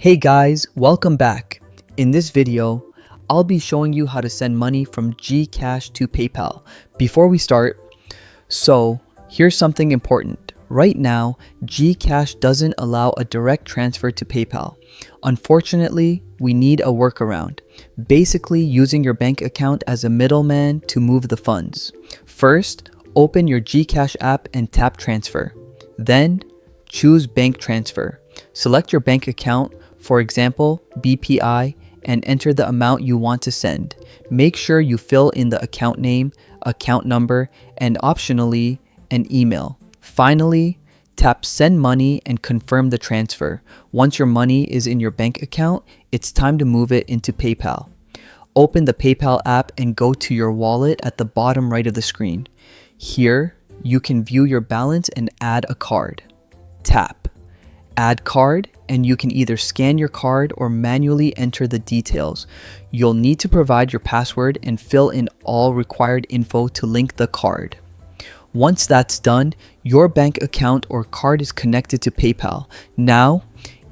Hey guys, welcome back. In this video, I'll be showing you how to send money from GCash to PayPal. Before we start, here's something important. Right now, GCash doesn't allow a direct transfer to PayPal. Unfortunately, we need a workaround, basically using your bank account as a middleman to move the funds. First, open your GCash app and tap transfer. Then, choose bank transfer. Select your bank account, for example, BPI, and enter the amount you want to send. Make sure you fill in the account name, account number, and optionally, an email. Finally, tap send money and confirm the transfer. Once your money is in your bank account, it's time to move it into PayPal. Open the PayPal app and go to your wallet at the bottom right of the screen. Here, you can view your balance and add a card. Tap Add Card, and you can either scan your card or manually enter the details. You'll need to provide your password and fill in all required info to link the card. Once that's done, your bank account or card is connected to PayPal. Now,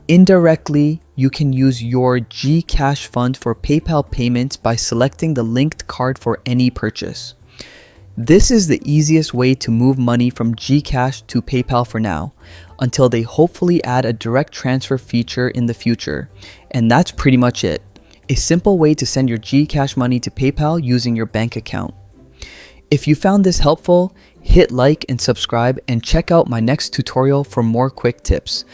indirectly, you can use your GCash fund for PayPal payments by selecting the linked card for any purchase. This is the easiest way to move money from GCash to PayPal for now, until they hopefully add a direct transfer feature in the future. And that's pretty much it. A simple way to send your GCash money to PayPal using your bank account. If you found this helpful, hit like and subscribe and check out my next tutorial for more quick tips.